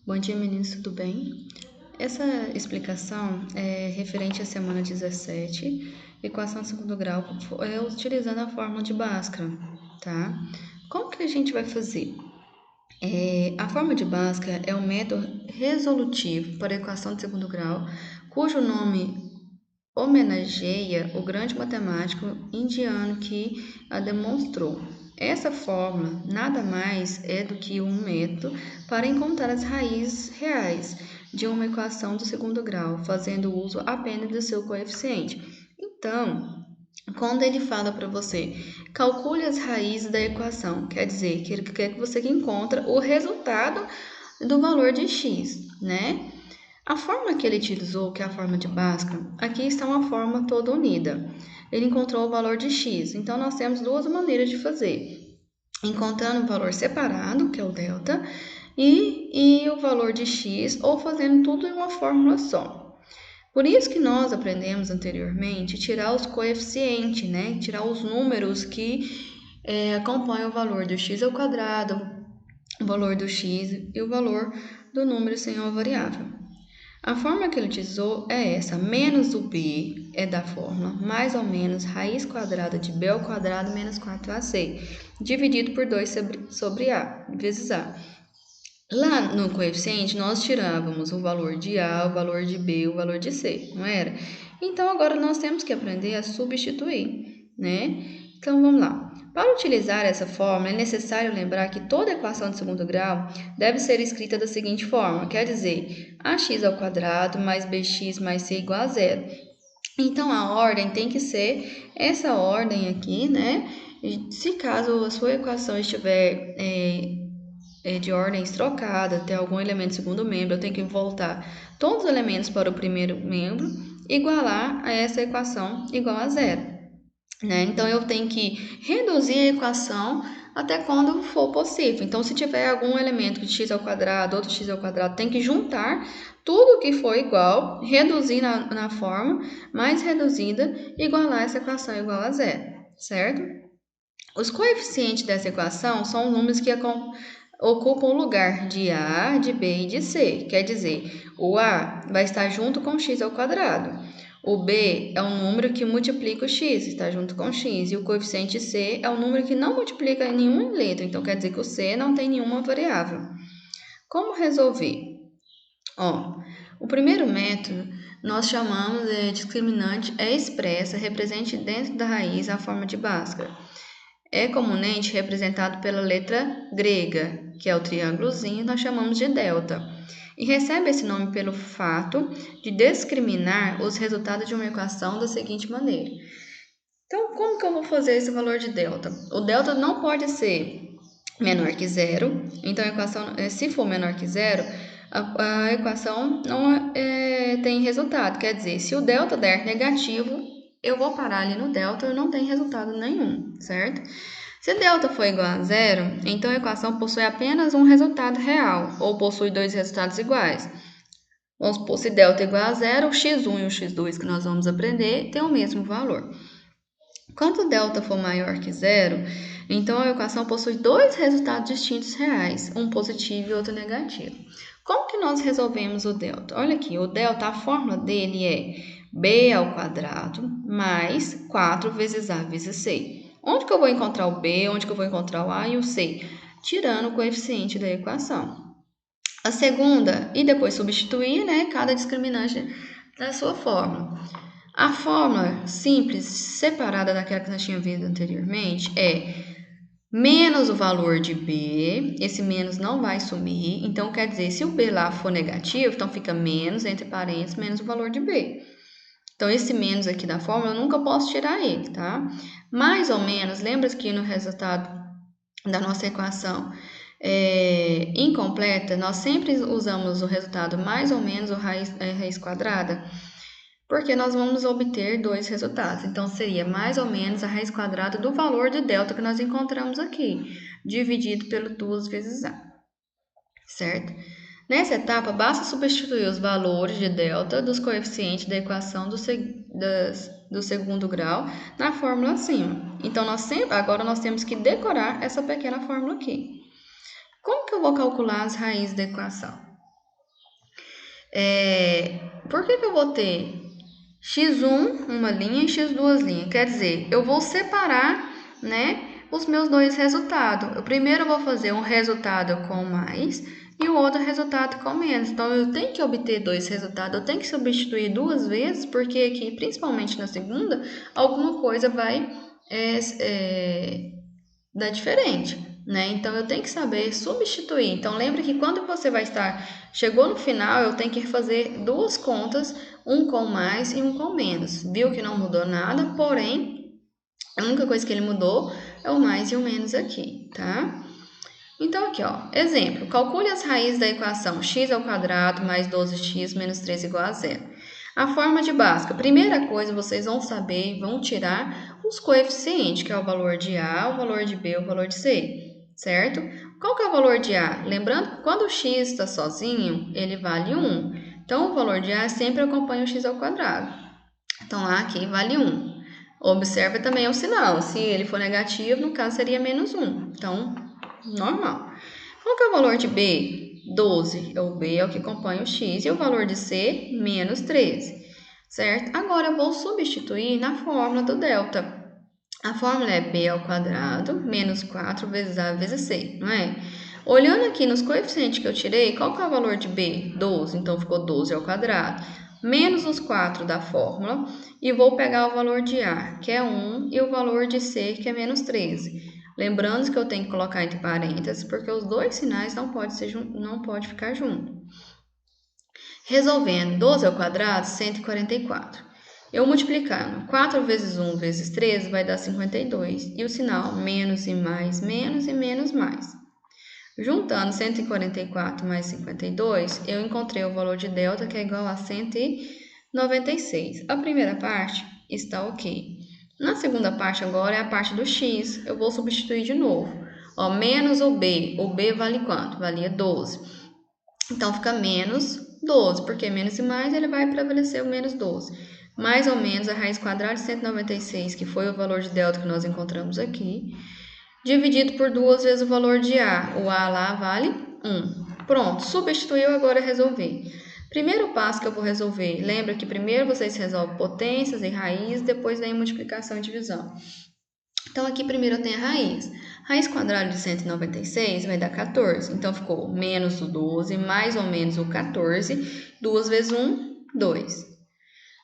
Bom dia, meninos, tudo bem? Essa explicação é referente à semana 17, equação de segundo grau, utilizando a fórmula de Bhaskara, tá? Como que a gente vai fazer? A fórmula de Bhaskara é um método resolutivo para a equação de segundo grau, cujo nome homenageia o grande matemático indiano que a demonstrou. Essa fórmula nada mais é do que um método para encontrar as raízes reais de uma equação do segundo grau, fazendo uso apenas do seu coeficiente. Então, quando ele fala para você, calcule as raízes da equação, quer dizer que ele quer que você encontre o resultado do valor de x, né? A forma que ele utilizou, que é a forma de Bhaskara, aqui está uma forma toda unida. Ele encontrou o valor de x, então nós temos duas maneiras de fazer. Encontrando o valor separado, que é o delta, e o valor de x, ou fazendo tudo em uma fórmula só. Por isso que nós aprendemos anteriormente tirar os coeficientes, né? Tirar os números que acompanham o valor do x ao quadrado, o valor do x e o valor do número sem uma variável. A fórmula que ele utilizou é essa, menos o b é da fórmula mais ou menos raiz quadrada de b ao quadrado menos 4ac, dividido por 2 sobre a, vezes a. Lá no coeficiente, nós tirávamos o valor de A, o valor de B, o valor de C, não era? Então, agora nós temos que aprender a substituir, né? Então, vamos lá. Para utilizar essa fórmula, é necessário lembrar que toda equação de segundo grau deve ser escrita da seguinte forma, quer dizer, ax ao quadrado mais bx mais c igual a zero. Então, a ordem tem que ser essa ordem aqui, né? Se caso a sua equação estiver de ordens trocada, ter algum elemento segundo membro, eu tenho que voltar todos os elementos para o primeiro membro, igualar a essa equação igual a zero. Né? Então, eu tenho que reduzir a equação até quando for possível. Então, se tiver algum elemento de x ao quadrado, outro x ao quadrado, tem que juntar tudo que for igual, reduzir na forma mais reduzida, igualar essa equação igual a zero, certo? Os coeficientes dessa equação são os números que ocupam o lugar de A, de B e de C. Quer dizer, o A vai estar junto com x ao quadrado. O B é um número que multiplica o x, está junto com x. E o coeficiente C é um número que não multiplica em nenhuma letra. Então, quer dizer que o C não tem nenhuma variável. Como resolver? O primeiro método nós chamamos de discriminante expressa, represente dentro da raiz a forma de Bhaskara. É comumente representado pela letra grega, que é o triângulozinho, nós chamamos de delta, e recebe esse nome pelo fato de discriminar os resultados de uma equação da seguinte maneira. Então, como que eu vou fazer esse valor de delta? O delta não pode ser menor que zero, então a equação, se for menor que zero, a equação não tem resultado, quer dizer, se o delta der negativo, eu vou parar ali no delta e não tem resultado nenhum, certo? Se delta for igual a zero, então a equação possui apenas um resultado real, ou possui dois resultados iguais. Vamos supor, se delta é igual a zero, o x1 e o x2 que nós vamos aprender têm o mesmo valor. Quando delta for maior que zero, então a equação possui dois resultados distintos reais, um positivo e outro negativo. Como que nós resolvemos o delta? Olha aqui, o delta, a fórmula dele é b ao quadrado mais 4 vezes a vezes c. Onde que eu vou encontrar o b, onde que eu vou encontrar o a e o c? Tirando o coeficiente da equação. A segunda, e depois substituir, né, cada discriminante da sua fórmula. A fórmula simples, separada daquela que nós tínhamos visto anteriormente, é menos o valor de B, esse menos não vai sumir, então quer dizer, se o B lá for negativo, então fica menos, entre parênteses, menos o valor de B. Então, esse menos aqui da fórmula, eu nunca posso tirar ele, tá? Mais ou menos, lembra que no resultado da nossa equação incompleta, nós sempre usamos o resultado mais ou menos o raiz quadrada, porque nós vamos obter dois resultados. Então, seria mais ou menos a raiz quadrada do valor de delta que nós encontramos aqui, dividido pelo 2 vezes a, certo? Nessa etapa, basta substituir os valores de delta dos coeficientes da equação do segundo grau na fórmula acima. Então, agora nós temos que decorar essa pequena fórmula aqui. Como que eu vou calcular as raízes da equação? Por que eu vou ter x1, uma linha, e x2 linhas? Quer dizer, eu vou separar, né, os meus dois resultados. Eu primeiro vou fazer um resultado com mais e o outro resultado com menos. Então, eu tenho que obter dois resultados. Eu tenho que substituir duas vezes, porque aqui, principalmente na segunda, alguma coisa vai dar diferente, né? Então, eu tenho que saber substituir. Então, lembre que quando você vai chegou no final, eu tenho que fazer duas contas, um com mais e um com menos. Viu que não mudou nada, porém, a única coisa que ele mudou é o mais e o menos aqui, tá? Então, aqui, ó, exemplo, calcule as raízes da equação x ao quadrado mais 12x menos 3 igual a zero. A forma de Bhaskara, primeira coisa, vocês vão saber, vão tirar os coeficientes, que é o valor de A, o valor de B, o valor de C, certo? Qual que é o valor de A? Lembrando que quando o x está sozinho, ele vale 1. Então, o valor de A sempre acompanha o x ao quadrado. Então, A aqui vale 1. Observe também o sinal. Se ele for negativo, no caso seria menos 1. Então, normal. Qual que é o valor de B? 12. O B é o que acompanha o x. E o valor de C? Menos 13. Certo? Agora, eu vou substituir na fórmula do delta. A fórmula é b ao quadrado menos 4 vezes a vezes c, não é? Olhando aqui nos coeficientes que eu tirei, qual que é o valor de b? 12, então ficou 12 ao quadrado, menos os 4 da fórmula, e vou pegar o valor de a, que é 1, e o valor de c, que é menos 13. Lembrando que eu tenho que colocar entre parênteses, porque os dois sinais não podem ficar juntos. Resolvendo 12 ao quadrado, 144. Eu multiplicando 4 vezes 1 vezes 13 vai dar 52. E o sinal menos e menos mais. Juntando 144 mais 52, eu encontrei o valor de delta, que é igual a 196. A primeira parte está ok. Na segunda parte agora é a parte do x. Eu vou substituir de novo. Ó, menos o b. O b vale quanto? Valia 12. Então, fica menos 12, porque menos e mais, ele vai prevalecer o menos 12. Mais ou menos a raiz quadrada de 196, que foi o valor de delta que nós encontramos aqui, dividido por 2 vezes o valor de A. O A lá vale 1. Pronto, substituiu, agora é resolver. Primeiro passo que eu vou resolver, lembra que primeiro vocês resolvem potências e raiz, depois vem multiplicação e divisão. Então, aqui primeiro eu tenho a raiz. Raiz quadrada de 196 vai dar 14. Então, ficou menos o 12, mais ou menos o 14. 2 vezes 1, 2.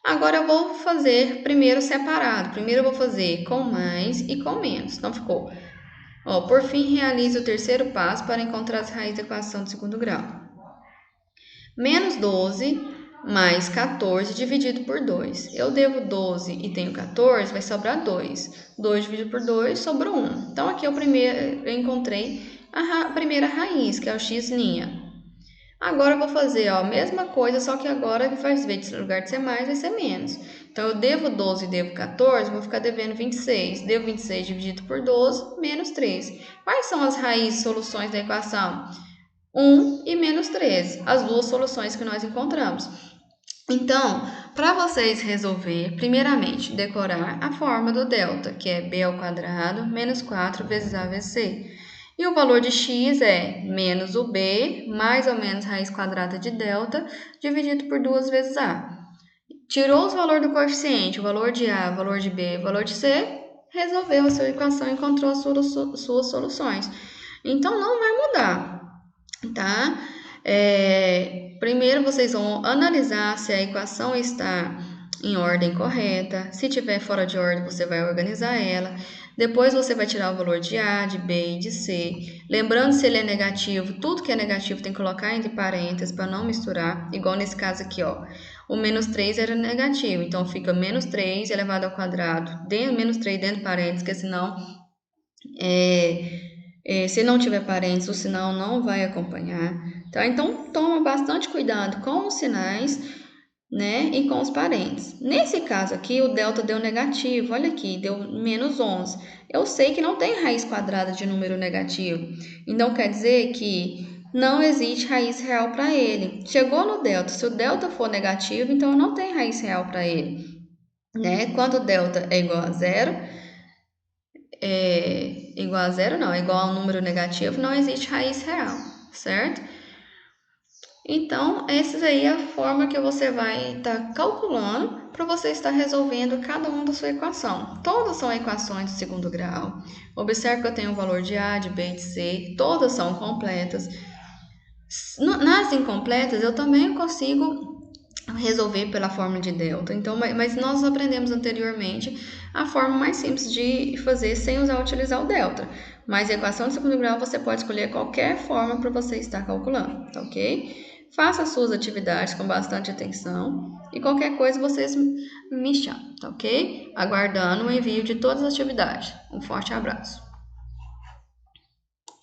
Agora, eu vou fazer primeiro separado. Primeiro, eu vou fazer com mais e com menos. Então, ficou. Ó, por fim, realize o terceiro passo para encontrar as raízes da equação de segundo grau. Menos 12 mais 14 dividido por 2. Eu devo 12 e tenho 14, vai sobrar 2. 2 dividido por 2, sobrou 1. Então, aqui eu encontrei a primeira raiz, que é o x'. Agora, eu vou fazer a mesma coisa, só que agora, em vez de lugar de ser mais, vai ser menos. Então, eu devo 12 e devo 14, vou ficar devendo 26. Devo 26 dividido por 12, menos 13. Quais são as raízes soluções da equação? 1 e menos 13, as duas soluções que nós encontramos. Então, para vocês resolver, primeiramente, decorar a forma do delta, que é b ao quadrado menos 4 vezes a vezes c. E o valor de x é menos o b, mais ou menos raiz quadrada de delta, dividido por 2 vezes a. Tirou os valores do coeficiente, o valor de a, o valor de b, o valor de c, resolveu a sua equação e encontrou as suas soluções. Então, não vai mudar, tá? Primeiro, vocês vão analisar se a equação está em ordem correta. Se tiver fora de ordem, você vai organizar ela. Depois, você vai tirar o valor de A, de B e de C. Lembrando, se ele é negativo, tudo que é negativo tem que colocar entre parênteses para não misturar. Igual nesse caso aqui, ó. O menos 3 era negativo, então fica menos 3 elevado ao quadrado, menos 3 dentro de parênteses, porque senão se não tiver parênteses, o sinal não vai acompanhar, tá? Então, toma bastante cuidado com os sinais, né, e com os parênteses. Nesse caso aqui, o delta deu negativo, olha aqui, deu menos 11. Eu sei que não tem raiz quadrada de número negativo, então quer dizer que não existe raiz real para ele. Chegou no delta, se o delta for negativo, então não tem raiz real para ele, né? Quando o delta é igual a zero, igual a zero não, é igual a um número negativo, não existe raiz real, certo? Então, essa aí é a forma que você vai estar calculando para você estar resolvendo cada uma da sua equação. Todas são equações de segundo grau. Observe que eu tenho o valor de A, de B, de C, todas são completas. Nas incompletas, eu também consigo resolver pela fórmula de delta. Então, mas nós aprendemos anteriormente a forma mais simples de fazer sem utilizar o delta. Mas a equação de segundo grau você pode escolher qualquer forma para você estar calculando, tá ok? Faça as suas atividades com bastante atenção e qualquer coisa vocês me chamam, tá ok? Aguardando o envio de todas as atividades. Um forte abraço.